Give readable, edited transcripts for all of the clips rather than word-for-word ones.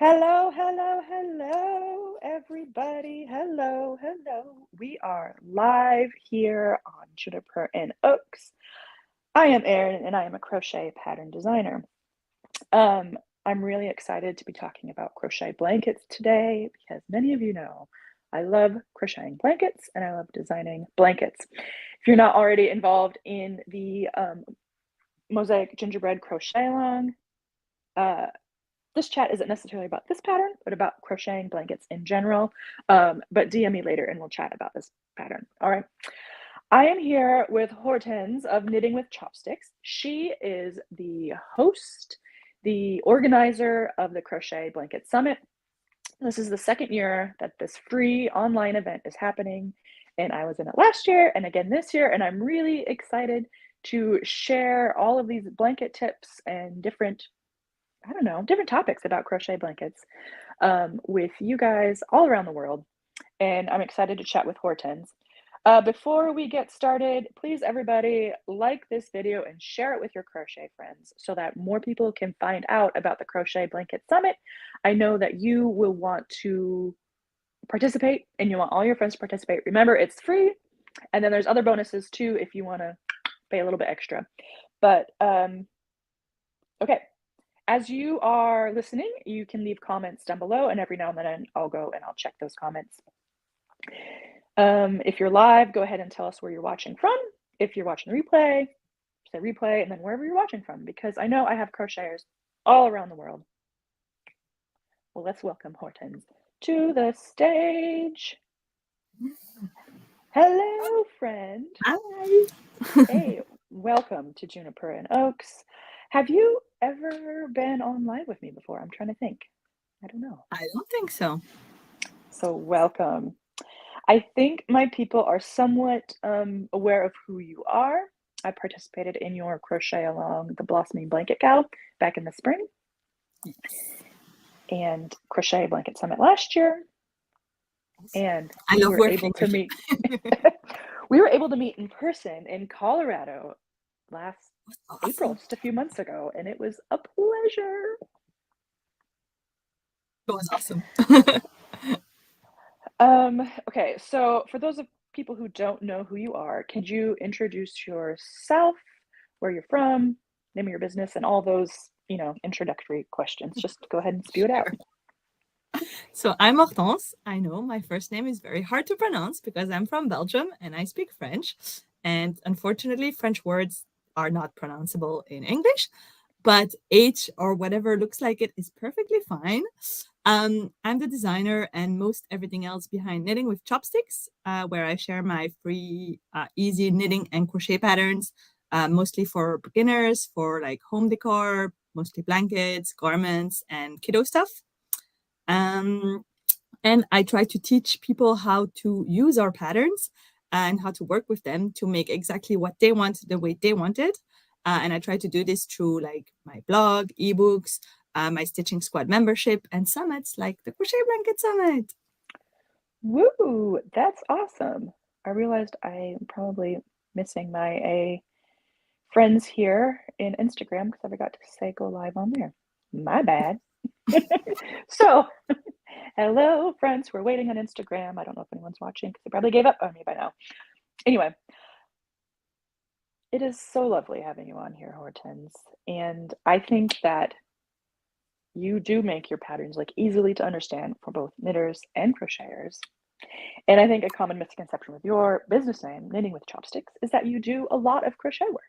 Hello, hello, hello, everybody. Hello, hello. We are live here on Juniper and Oaks. I am Erin, and I am a crochet pattern designer. I'm really excited to be talking about crochet blankets today because many of you know I love crocheting blankets and I love designing blankets. If you're not already involved in the Mosaic Gingerbread Crochet Along, this chat isn't necessarily about this pattern, but about crocheting blankets in general. But DM me later and we'll chat about this pattern. All right. I am here with Hortense of Knitting with Chopsticks. She is the host, the organizer of the Crochet Blanket Summit. This is the second year that this free online event is happening. And I was in it last year and again this year. And I'm really excited to share all of these blanket tips and different topics about crochet blankets with you guys all around the world. And I'm excited to chat with Hortense. Before we get started, please everybody like this video and share it with your crochet friends so that more people can find out about the Crochet Blanket Summit. I know that you will want to participate and you want all your friends to participate. Remember, it's free. And then there's other bonuses too if you want to pay a little bit extra. But okay. As you are listening, you can leave comments down below, and every now and then I'll go and I'll check those comments. If you're live, go ahead and tell us where you're watching from. If you're watching the replay, say replay, and then wherever you're watching from, because I know I have crocheters all around the world. Well, let's welcome Hortense to the stage. Hello, friend. Hi. Hey, welcome to Juniper and Oaks. Have you ever been on live with me before? I'm trying to think. I don't know. I don't think so. So welcome. I think my people are somewhat aware of who you are. I participated in your crochet along the Blossoming Blanket Gal back in the spring. Yes. And Crochet Blanket Summit last year. And I love working to meet. We were able to meet in person in Colorado last April, just a few months ago, and it was a pleasure. It was awesome. Okay, so for those of people who don't know who you are, could you introduce yourself, where you're from, name of your business, and all those, introductory questions? Just go ahead and spew it out. So I'm Hortense. I know my first name is very hard to pronounce because I'm from Belgium and I speak French. And unfortunately, French words are not pronounceable in English, but H or whatever looks like it is perfectly fine. I'm the designer and most everything else behind Knitting with Chopsticks, where I share my free, easy knitting and crochet patterns, mostly for beginners, for like home decor, mostly blankets, garments, and kiddo stuff. And I try to teach people how to use our patterns and how to work with them to make exactly what they want, the way they want it. And I try to do this through like my blog, ebooks, my Stitching Squad membership, and summits like the Crochet Blanket Summit. Woo, that's awesome. I realized I'm probably missing my friends here in Instagram because I forgot to say go live on there. My bad. So, hello, friends. We're waiting on Instagram. I don't know if anyone's watching because they probably gave up on me by now. Anyway, it is so lovely having you on here, Hortense. And I think that you do make your patterns like easily to understand for both knitters and crocheters. And I think a common misconception with your business name, Knitting with Chopsticks, is that you do a lot of crochet work.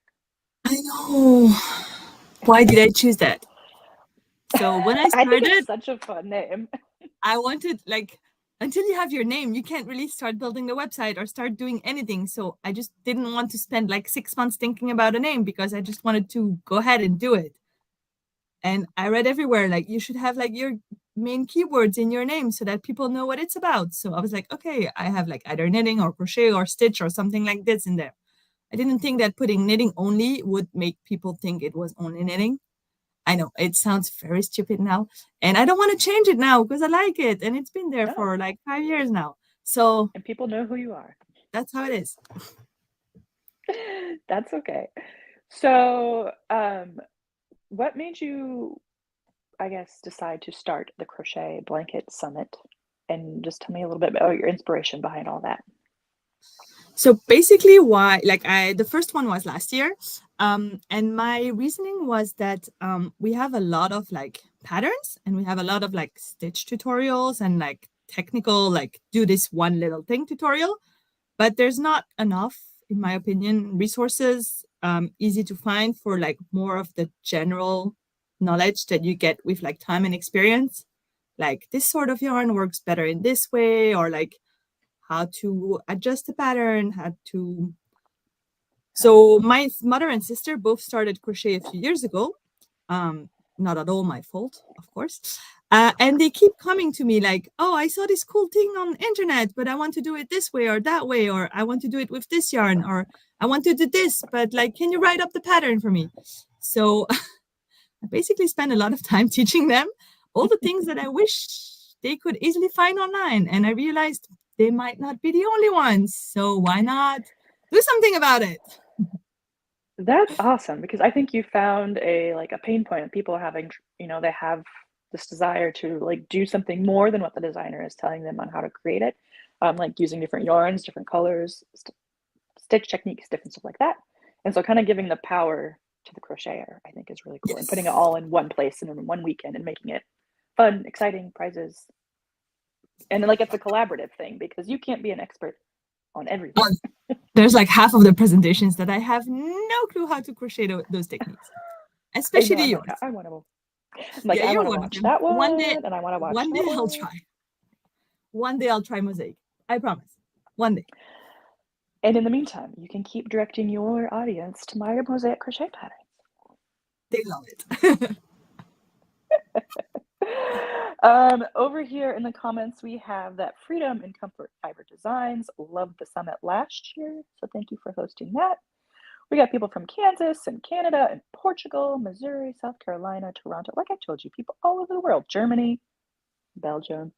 I know. Why did I choose that? So when I I think started, it's such a fun name. I wanted like until you have your name, you can't really start building the website or start doing anything. So I just didn't want to spend like 6 months thinking about a name because I just wanted to go ahead and do it. And I read everywhere like you should have like your main keywords in your name so that people know what it's about. So I was like, okay, I have like either knitting or crochet or stitch or something like this in there. I didn't think that putting knitting only would make people think it was only knitting. I know it sounds very stupid now, and I don't want to change it now because I like it, and it's been there for like 5 years now. So, and people know who you are. that's how it is. That's okay. So, what made you, I guess, decide to start the Crochet Blanket Summit? And just tell me a little bit about your inspiration behind all that. So basically, why like the first one was last year, and my reasoning was that we have a lot of like patterns, and we have a lot of like stitch tutorials and like technical like do this one little thing tutorial, but there's not enough, in my opinion, resources easy to find for like more of the general knowledge that you get with like time and experience. Like this sort of yarn works better in this way, or like how to adjust the pattern, how to. So my mother and sister both started crochet a few years ago. Not at all my fault, of course. And they keep coming to me like, oh, I saw this cool thing on internet, but I want to do it this way or that way, or I want to do it with this yarn, or I want to do this, but like, can you write up the pattern for me? So I basically spend a lot of time teaching them all the things that I wish they could easily find online. And I realized they might not be the only ones. So why not do something about it? That's awesome because I think you found a pain point that people are having, they have this desire to like do something more than what the designer is telling them on how to create it. Like using different yarns, different colors, stitch techniques, different stuff like that. And so kind of giving the power to the crocheter, I think is really cool. And putting it all in one place and in one weekend and making it fun, exciting, prizes. And then like it's a collaborative thing because you can't be an expert on everything. There's like half of the presentations that I have no clue how to crochet those techniques, especially yours. I want to. I want to watch that one day, and I want to watch one day I'll try. One day I'll try mosaic. I promise. One day. And in the meantime, you can keep directing your audience to my mosaic crochet patterns. They love it. Over here in the comments, we have that Freedom and Comfort Fiber Designs loved the summit last year, so thank you for hosting that. We got people from Kansas and Canada and Portugal, Missouri, South Carolina, Toronto, like I told you, people all over the world, Germany, Belgium.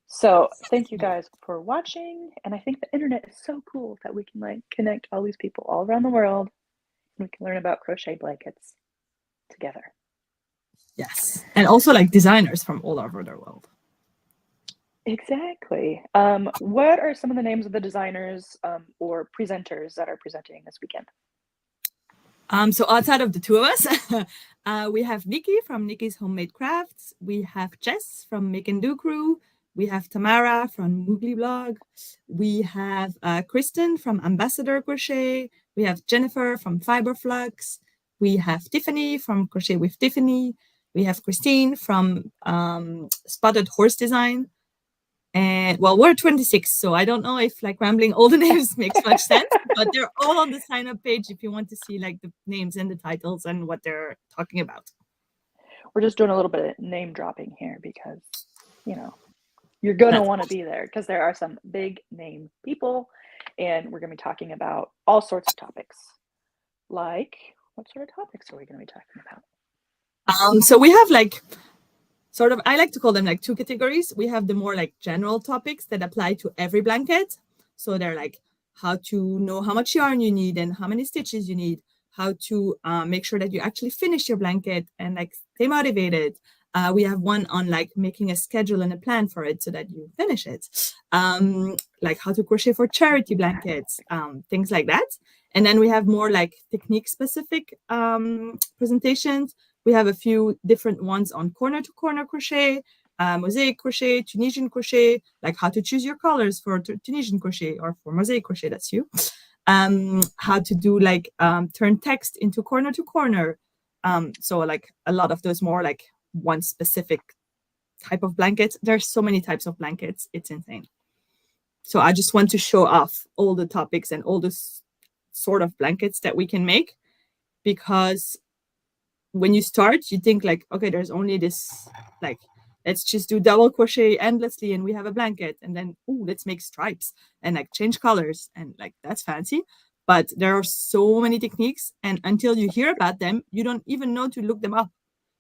So thank you guys for watching, and I think the internet is so cool that we can like connect all these people all around the world, and we can learn about crochet blankets together. Yes, and also like designers from all over the world. Exactly. What are some of the names of the designers or presenters that are presenting this weekend? So outside of the two of us, we have Nikki from Nikki's Homemade Crafts. We have Jess from Make and Do Crew. We have Tamara from Moogly Blog. We have Kristen from Ambassador Crochet. We have Jennifer from Fiberflux. We have Tiffany from Crochet with Tiffany. We have Christine from Spotted Horse Design. And well, we're 26, so I don't know if like rambling all the names makes much sense, but they're all on the sign up page if you want to see like the names and the titles and what they're talking about. We're just doing a little bit of name dropping here because, you're going to want to be there because there are some big name people, and we're going to be talking about all sorts of topics. Like, what sort of topics are we going to be talking about? So we have like sort of, I like to call them like two categories. We have the more like general topics that apply to every blanket. So they're like how to know how much yarn you need and how many stitches you need, how to make sure that you actually finish your blanket and like stay motivated. We have one on like making a schedule and a plan for it so that you finish it. Like how to crochet for charity blankets, things like that. And then we have more like technique specific presentations. We have a few different ones on corner to corner crochet, mosaic crochet, Tunisian crochet, like how to choose your colors for Tunisian crochet or for mosaic crochet, that's you. How to do like turn text into corner to corner. So like a lot of those more like one specific type of blanket. There's so many types of blankets. It's insane. So I just want to show off all the topics and all the sort of blankets that we can make, because when you start, you think like, okay, there's only this, like, let's just do double crochet endlessly and we have a blanket. And then, oh, let's make stripes and like change colors. And like, that's fancy. But there are so many techniques. And until you hear about them, you don't even know to look them up.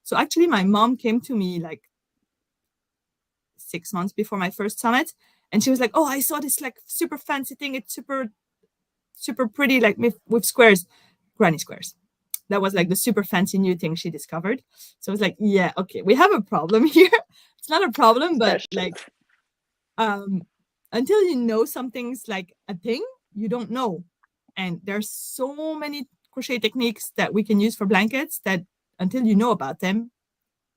So actually, my mom came to me like 6 months before my first summit. And she was like, oh, I saw this like super fancy thing. It's super, super pretty, like with squares, granny squares. that was like the super fancy new thing she discovered. So I was like, yeah, okay, we have a problem here. It's not a problem, but like until you know something's like a thing, you don't know. And there's so many crochet techniques that we can use for blankets that until you know about them,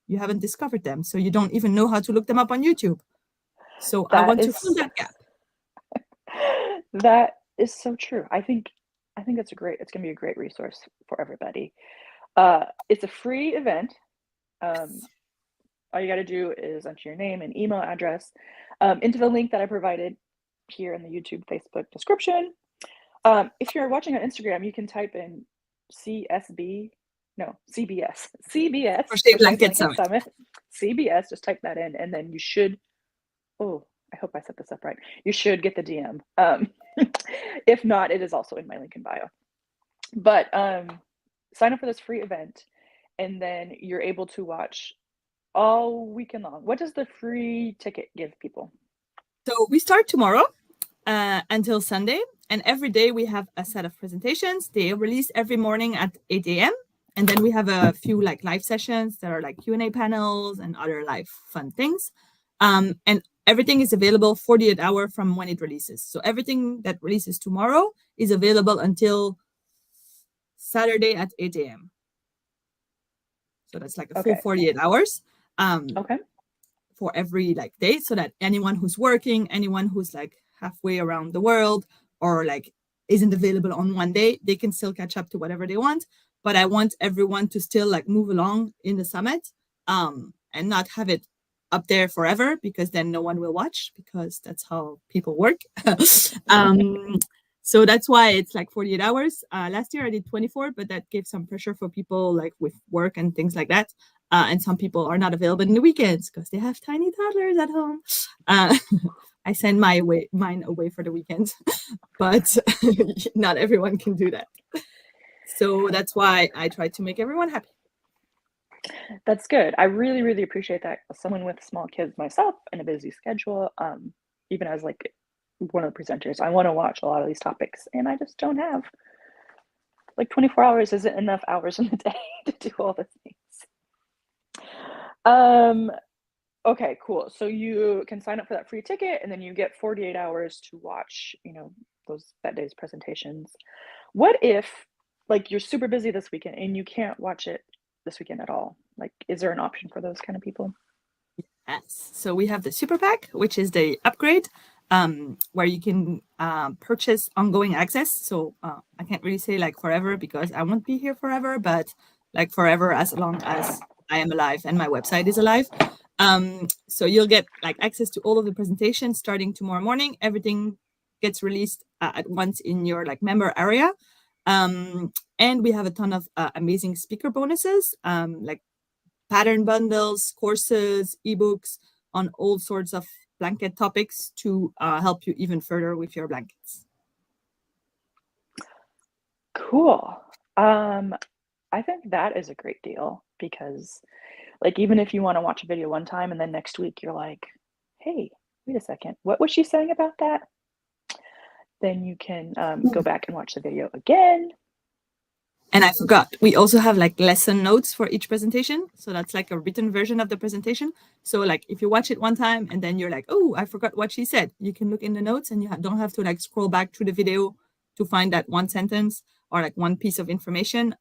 you haven't discovered them. So you don't even know how to look them up on YouTube. So I want to fill that gap. That is so true. I think it's gonna be a great resource for everybody. It's a free event. All you got to do is enter your name and email address into the link that I provided here in the YouTube, Facebook description. If you're watching on Instagram, you can type in CBS, Crochet Blanket Blanket Summit. CBS, just type that in, and then you should, I hope I set this up right. You should get the DM. If not, it is also in my link in bio. But sign up for this free event, and then you're able to watch all weekend long. What does the free ticket give people? So we start tomorrow until Sunday, and every day we have a set of presentations. They are released every morning at 8 a.m. And then we have a few like live sessions that are like Q&A panels and other live fun things. And everything is available 48 hours from when it releases. So everything that releases tomorrow is available until Saturday at 8 a.m. So that's like a full 48 hours. For every like day, so that anyone who's working, anyone who's like halfway around the world or like isn't available on one day, they can still catch up to whatever they want. But I want everyone to still like move along in the summit and not have it up there forever, because then no one will watch, because that's how people work. So that's why it's like 48 hours. Last year I did 24, but that gave some pressure for people like with work and things like that. And some people are not available in the weekends because they have tiny toddlers at home. I send mine away for the weekend, but not everyone can do that. So that's why I try to make everyone happy. That's good. I really, really appreciate that. As someone with small kids myself and a busy schedule, even as like one of the presenters, I want to watch a lot of these topics, and I just don't have like 24 hours isn't enough hours in the day to do all the things. Okay, cool. So you can sign up for that free ticket, and then you get 48 hours to watch, that day's presentations. What if like you're super busy this weekend and you can't watch it this weekend at all? Like, is there an option for those kind of people? Yes. So we have the super pack, which is the upgrade, where you can purchase ongoing access. So I can't really say like forever, because I won't be here forever, but like forever as long as I am alive and my website is alive. So you'll get like access to all of the presentations starting tomorrow morning. Everything gets released at once in your like member area. And we have a ton of amazing speaker bonuses, like pattern bundles, courses, ebooks on all sorts of blanket topics to help you even further with your blankets. Cool. I think that is a great deal, because like even if you want to watch a video one time and then next week you're like, hey, wait a second, what was she saying about that? Then you can go back and watch the video again. And I forgot, we also have like lesson notes for each presentation. So that's like a written version of the presentation. So like if you watch it one time and then you're like, oh, I forgot what she said, you can look in the notes and you don't have to like scroll back through the video to find that one sentence or like one piece of information.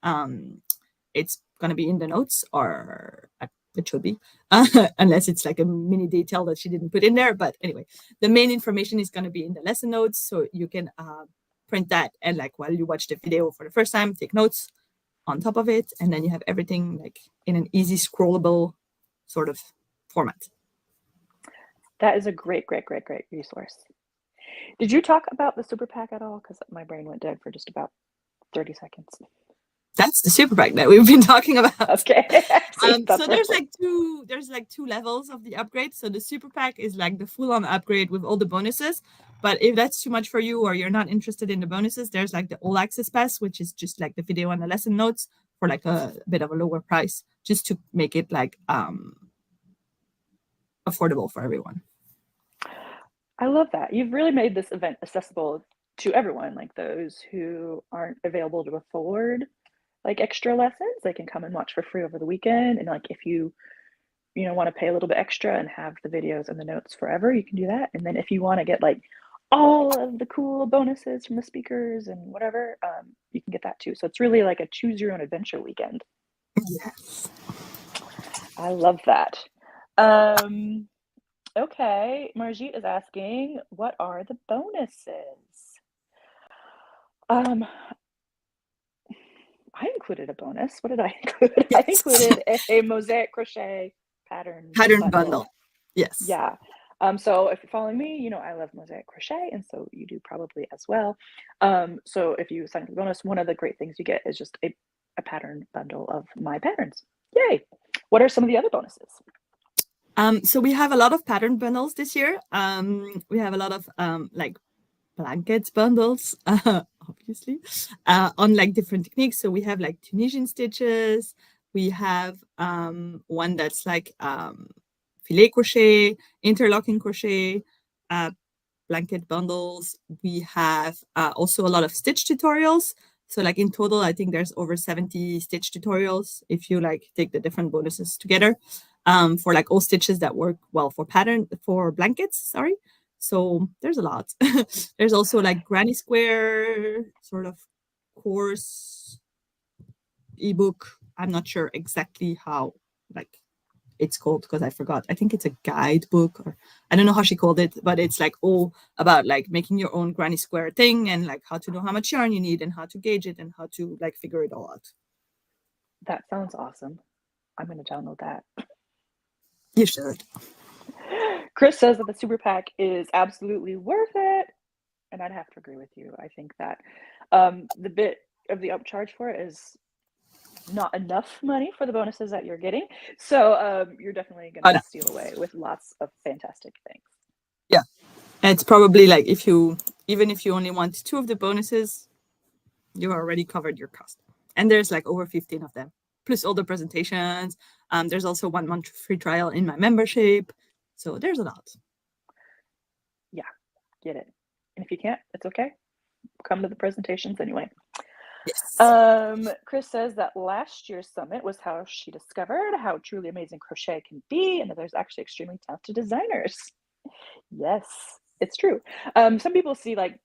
It's going to be in the notes, or it should be, unless it's like a mini detail that she didn't put in there. But anyway, the main information is going to be in the lesson notes. So you can print that, and like while you watch the video for the first time, take notes on top of it, and then you have everything like in an easy scrollable sort of format. That is a great resource. Did you talk about the super pack at all? Because my brain went dead for just about 30 seconds. That's the super pack that we've been talking about. Okay. So there's like two levels of the upgrade. So the super pack is like the full-on upgrade with all the bonuses. But if that's too much for you, or you're not interested in the bonuses, there's like the all access pass, which is just like the video and the lesson notes for like a bit of a lower price, just to make it like affordable for everyone. I love that. You've really made this event accessible to everyone, like those who aren't available to afford like extra lessons, they can come and watch for free over the weekend. And like if you want to pay a little bit extra and have the videos and the notes forever, you can do that. And then if you want to get like all of the cool bonuses from the speakers and whatever, you can get that too. So it's really like a choose your own adventure weekend. Yes. I love that. Okay, Margit is asking, what are the bonuses? I included a bonus. What did I include? I Yes. included a mosaic crochet pattern Bundle. Yes. Yeah. So if you're following me, I love mosaic crochet, and so you do probably as well. So if you sign up for the bonus, one of the great things you get is just a pattern bundle of my patterns. Yay! What are some of the other bonuses? So we have a lot of pattern bundles this year. We have a lot of like blankets bundles, obviously, on like different techniques. So we have like Tunisian stitches. We have one that's like filet crochet, interlocking crochet, uh, blanket bundles. We have also a lot of stitch tutorials. So like in total, I think there's over 70 stitch tutorials if you like take the different bonuses together, for like all stitches that work well for blankets, sorry. So there's a lot. There's also like granny square sort of course ebook. I'm not sure exactly how like it's called because I forgot. I think it's a guidebook, or I don't know how she called it, but it's like all about like making your own granny square thing and like how to know how much yarn you need and how to gauge it and how to like figure it all out. That sounds awesome. I'm going to download that. You should. Chris says that the super pack is absolutely worth it, and I'd have to agree with you. I think that the bit of the upcharge for it is not enough money for the bonuses that you're getting. So you're definitely going to No. steal away with lots of fantastic things. Yeah. And it's probably like even if you only want 2 of the bonuses, you already covered your cost. And there's like over 15 of them, plus all the presentations. There's also 1 month free trial in my membership. So there's a lot. Yeah, get it. And if you can't, it's okay. Come to the presentations anyway. Yes. Chris says that last year's summit was how she discovered how truly amazing crochet can be, and that there's actually extremely talented designers. Yes, it's true. Some people see like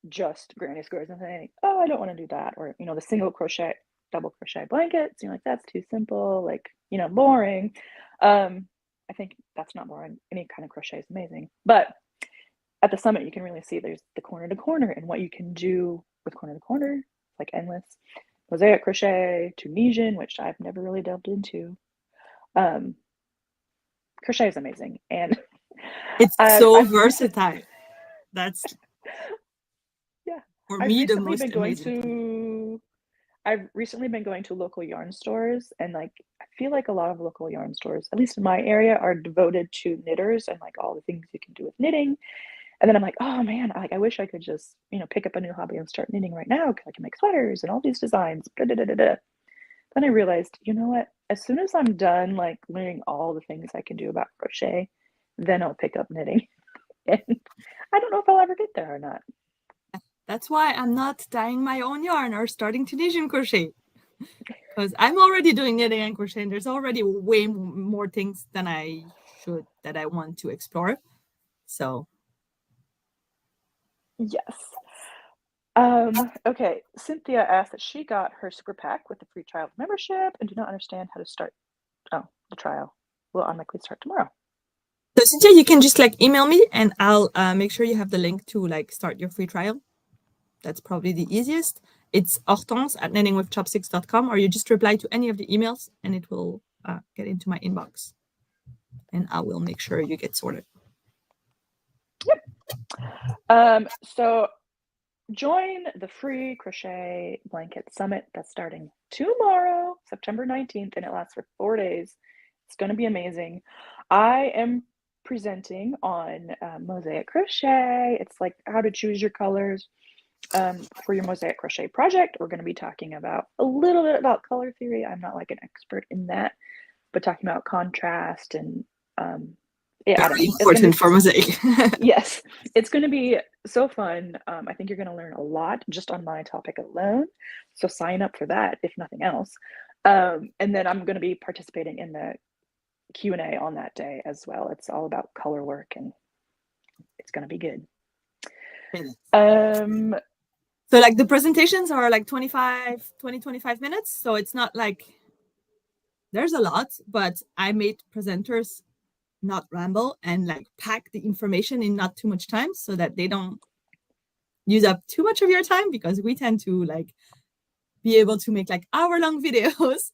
just granny squares and think, oh, I don't want to do that, or the single crochet, double crochet blankets. You're like, that's too simple, like boring. I think that's not boring. Any kind of crochet is amazing, but at the summit, you can really see there's the corner to corner and what you can do with corner to corner, like endless mosaic crochet, Tunisian, which I've never really delved into. Crochet is amazing, and It's so I've versatile. That's yeah, for I've me the recently been most going amazing thing. to I've recently been going to local yarn stores, and like I feel like a lot of local yarn stores, at least in my area, are devoted to knitters and like all the things you can do with knitting. And then I'm like, oh man, I wish I could just, pick up a new hobby and start knitting right now because I can make sweaters and all these designs. Da, da, da, da, da. Then I realized, you know what? As soon as I'm done like learning all the things I can do about crochet, then I'll pick up knitting. And I don't know if I'll ever get there or not. That's why I'm not dyeing my own yarn or starting Tunisian crochet, because I'm already doing knitting and crochet, and there's already way more things than that I want to explore. So Yes. Okay. Cynthia asked that she got her super pack with the free trial membership and do not understand how to start the trial. Will automatically start tomorrow. So Cynthia, you can just like email me and I'll make sure you have the link to like start your free trial. That's probably the easiest. It's Hortense at knittingwithchopsticks.com, or you just reply to any of the emails and it will get into my inbox. And I will make sure you get sorted. Yep. So join the free Crochet Blanket Summit that's starting tomorrow, September 19th, and it lasts for 4 days. It's going to be amazing. I am presenting on mosaic crochet. It's like how to choose your colors for your mosaic crochet project. We're going to be talking about a little bit about color theory. I'm not like an expert in that, but talking about contrast and Yeah, I don't Very know. It's gonna important for mosaic. yes, it's gonna be so fun. I think you're gonna learn a lot just on my topic alone. So sign up for that, if nothing else. And then I'm gonna be participating in the Q&A on that day as well. It's all about color work and it's gonna be good. Um, So like the presentations are like 25 minutes. So it's not like there's a lot, but I made presenters not ramble and like pack the information in not too much time so that they don't use up too much of your time, because we tend to like be able to make like hour-long videos.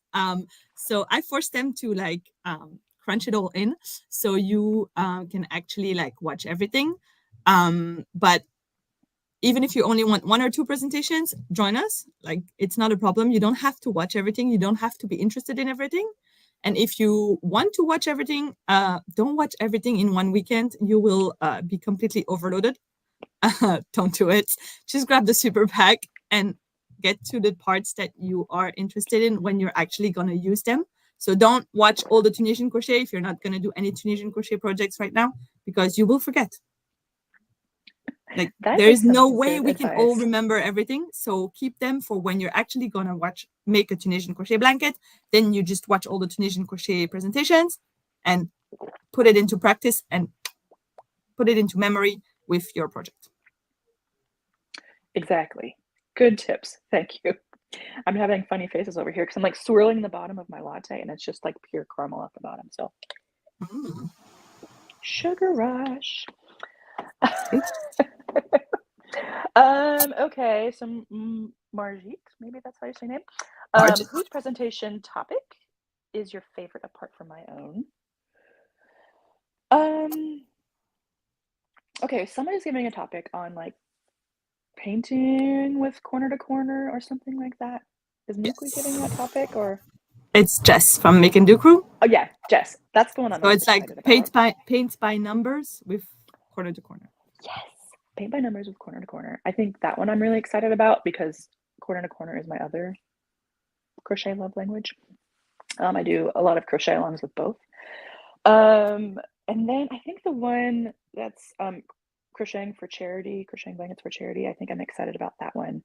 So I force them to like crunch it all in so you can actually like watch everything. But even if you only want 1 or 2 presentations, join us. Like, it's not a problem. You don't have to watch everything. You don't have to be interested in everything. And if you want to watch everything, don't watch everything in one weekend. You will be completely overloaded. Don't do it. Just grab the super pack and get to the parts that you are interested in when you're actually going to use them. So don't watch all the Tunisian crochet if you're not going to do any Tunisian crochet projects right now, because you will forget. Like, that there is is some no way good we can all advice. remember everything. So keep them for when you're actually going to make a Tunisian crochet blanket. Then you just watch all the Tunisian crochet presentations and put it into practice and put it into memory with your project. Exactly. Good tips. Thank you. I'm having funny faces over here because I'm like swirling the bottom of my latte and it's just like pure caramel at the bottom. So sugar rush. Okay, so Margit, maybe that's how you say name. Whose presentation topic is your favorite apart from my own? Okay, somebody's giving a topic on like painting with corner to corner or something like that. Is Mookley giving that topic or? It's Jess from Make and Do Crew. Oh yeah, Jess. That's the one I'm So most it's like excited about. paint by numbers with corner to corner. Yes, paint by numbers with corner to corner. I think that one I'm really excited about because corner to corner is my other crochet love language. I do a lot of crochet alongs with both. And then I think the one that's crocheting for charity, crocheting blankets for charity, I think I'm excited about that one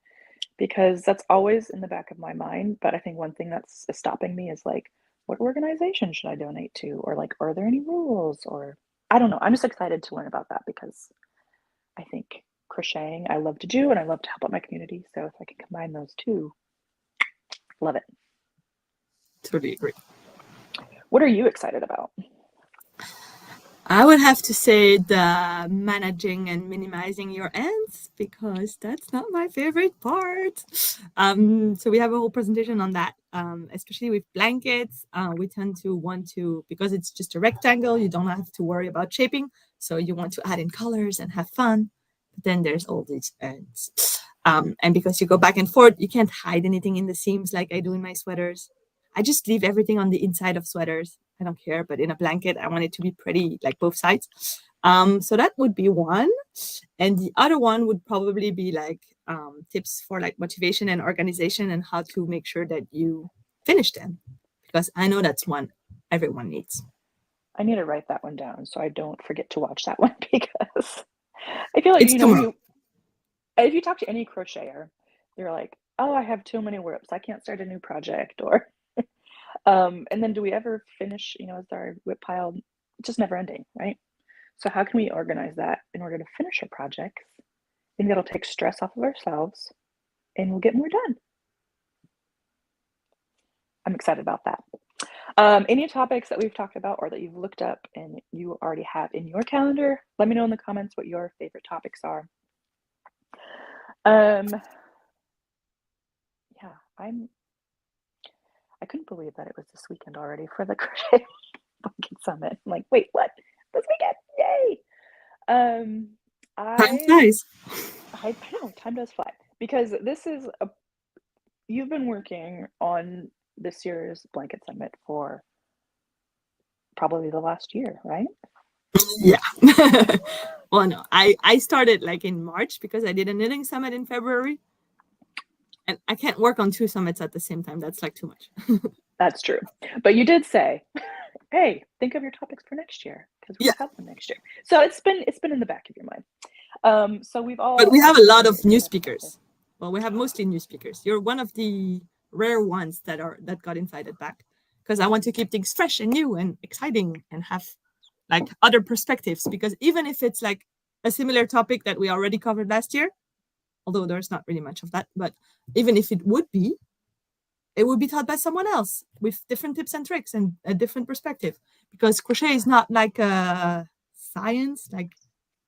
because that's always in the back of my mind. But I think one thing that's stopping me is like, what organization should I donate to? Or like, are there any rules? Or I don't know. I'm just excited to learn about that because I think crocheting I love to do and I love to help out my community. So if I can combine those two, love it. Totally agree. What are you excited about? I would have to say the managing and minimizing your ends, because that's not my favorite part. So we have a whole presentation on that, especially with blankets. We tend to want to, because it's just a rectangle, you don't have to worry about shaping. So you want to add in colors and have fun. But then there's all these ends. And because you go back and forth, you can't hide anything in the seams like I do in my sweaters. I just leave everything on the inside of sweaters. I don't care, but in a blanket, I want it to be pretty, like both sides. So that would be one. And the other one would probably be like tips for like motivation and organization and how to make sure that you finish them. Because I know that's one everyone needs. I need to write that one down so I don't forget to watch that one because I feel like, It's you know, tomorrow. if you talk to any crocheter, they're like, oh, I have too many whips. I can't start a new project. Or, and then do we ever finish, you know, is our whip pile just never ending, right? So how can we organize that in order to finish our projects? I think that'll take stress off of ourselves and we'll get more done. I'm excited about that. Any topics that we've talked about or that you've looked up and you already have in your calendar, let me know in the comments what your favorite topics are. Yeah, I couldn't believe that it was this weekend already for the Crochet Blanket Summit. I'm like, wait, what? This weekend? Yay! Time flies. I know time does fly because you've been working on this year's Blanket Summit for probably the last year, right? Yeah. Well, no, I started like in March because I did a knitting summit in February. And I can't work on 2 summits at the same time. That's like too much. That's true. But you did say hey, think of your topics for next year because we'll Yeah, have them next year. So it's been in the back of your mind. So we've all but we have a lot obviously of new discussed about this. speakers. Well, we have mostly new speakers. You're one of the rare ones that got invited back because I want to keep things fresh and new and exciting and have like other perspectives. Because even if it's like a similar topic that we already covered last year, although there's not really much of that, but even if it would be, it would be taught by someone else with different tips and tricks and a different perspective. Because crochet is not like a science, like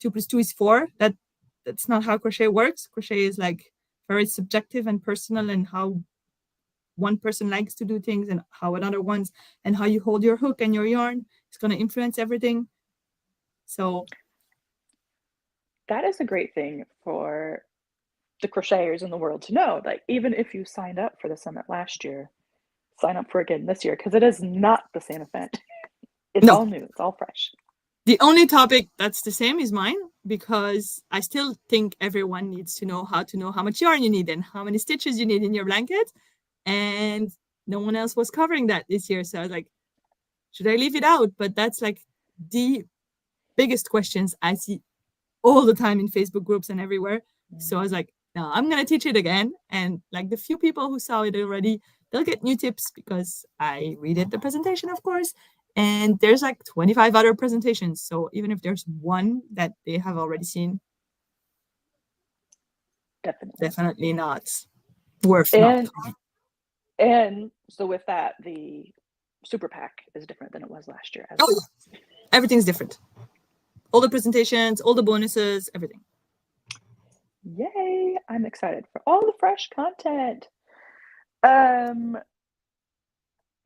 2 + 2 is 4. That's not how crochet works. Crochet is like very subjective and personal, and how one person likes to do things and how another one's, and how you hold your hook and your yarn is going to influence everything. So That is a great thing for the crocheters in the world to know. Like, even if you signed up for the summit last year, sign up for it again this year because it is not the same event. It's no, all new. It's all fresh. the only topic that's the same is mine, because I still think everyone needs to know how much yarn you need and how many stitches you need in your blanket. And no one else was covering that this year. So I was like, should I leave it out? But that's like the biggest questions I see all the time in Facebook groups and everywhere. So I was like, no, I'm going to teach it again. And like the few people who saw it already, they'll get new tips because I redid the presentation, of course. And there's like 25 other presentations. So even if there's one that they have already seen, definitely not worth not coming. And so with that, the super pack is different than it was last year as well. Yeah. Everything's different. All the presentations, all the bonuses, everything. Yay! I'm excited for all the fresh content.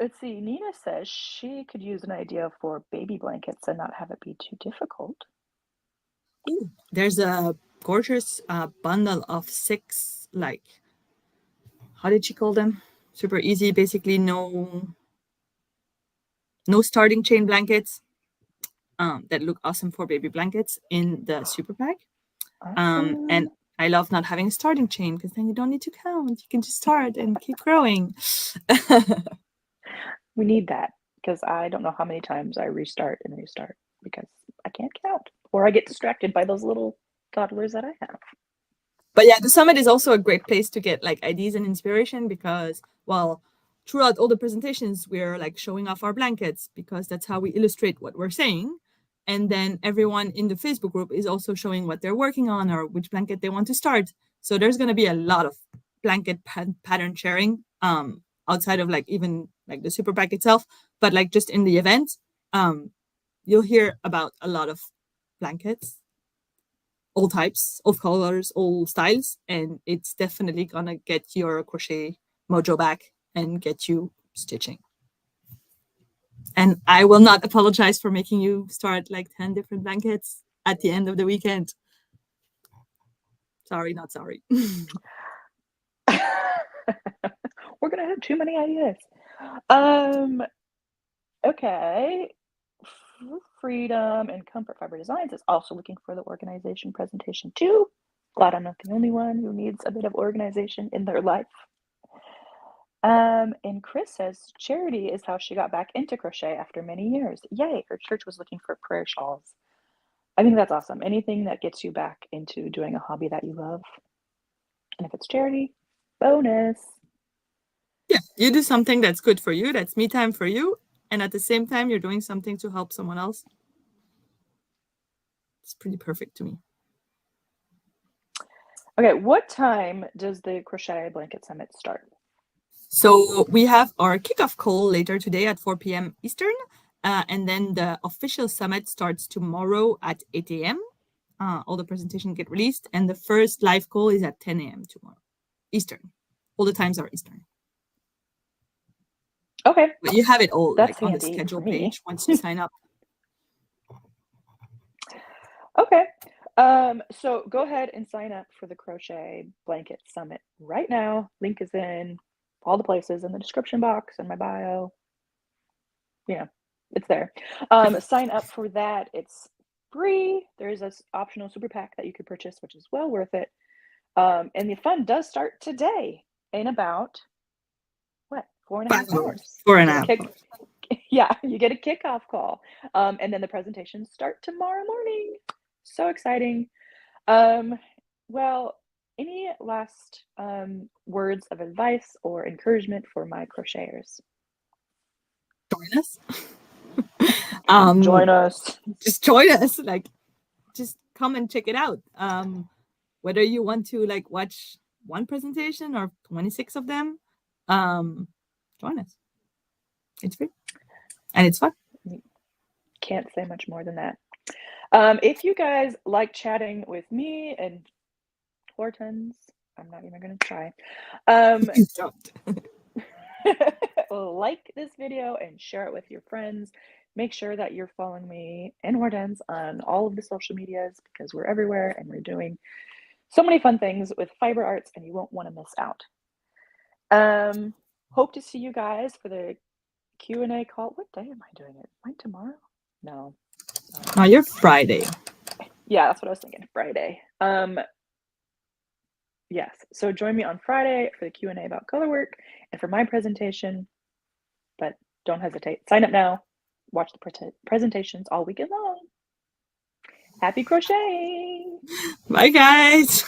Let's see. Nina says she could use an idea for baby blankets and not have it be too difficult. Ooh, there's a gorgeous bundle of 6, like, how did she call them? Super easy, basically no starting chain blankets that look awesome for baby blankets in the super pack. Awesome. And I love not having a starting chain because then you don't need to count. You can just start and keep growing. We need that because I don't know how many times I restart because I can't count or I get distracted by those little toddlers that I have. But yeah, the summit is also a great place to get like ideas and inspiration because, well, throughout all the presentations, we're like showing off our blankets because that's how we illustrate what we're saying. And then everyone in the Facebook group is also showing what they're working on or which blanket they want to start. So there's going to be a lot of blanket pattern sharing outside of like even like the super pack itself, but like just in the event, you'll hear about a lot of blankets, all types, all colors, all styles, and it's definitely gonna get your crochet mojo back and get you stitching. And I will not apologize for making you start like 10 different blankets at the end of the weekend. Sorry, not sorry. We're gonna have too many ideas. Okay. Freedom and Comfort Fiber Designs is also looking for the organization presentation too. Glad I'm not the only one who needs a bit of organization in their life. And Chris says charity is how she got back into crochet after many years. Yay, her church was looking for prayer shawls. I think that's awesome. Anything that gets you back into doing a hobby that you love. And if it's charity, bonus. Yeah, you do something that's good for you, that's me time for you, and at the same time you're doing something to help someone else. It's pretty perfect to me. Okay, what time does the Crochet Blanket Summit start? So we have our kickoff call later today at 4 p.m. Eastern, and then the official summit starts tomorrow at 8 a.m. All the presentations get released, and the first live call is at 10 a.m. tomorrow Eastern. All the times are Eastern. Okay. But you have it all That's like on the handy schedule for me. page once you sign up. Okay. So go ahead and sign up for the Crochet Blanket Summit right now. Link is in all the places in the description box and my bio. Yeah, it's there. Sign up for that. It's free. There's an optional super pack that you could purchase, which is well worth it. And the fun does start today in about what, 4.5 hours. 4.5 hours. Yeah, you get a kickoff call. And then the presentations start tomorrow morning. So exciting. Well, any last words of advice or encouragement for my crocheters? Join us. Join us. Just join us. Like, just come and check it out. Whether you want to like watch one presentation or 26 of them, join us. It's free and it's fun. Can't say much more than that. If you guys like chatting with me and Hortense, I'm not even going to try. Please don't. Like this video and share it with your friends. Make sure that you're following me and Hortense on all of the social medias because we're everywhere and we're doing so many fun things with fiber arts and you won't want to miss out. Hope to see you guys for the Q&A call. What day am I doing it? Am I tomorrow? No. Now you're Friday. Yeah, that's what I was thinking. Friday. Yes. So join me on Friday for the Q&A about colorwork and for my presentation. But don't hesitate. Sign up now. Watch the presentations all weekend long. Happy crocheting! Bye, guys.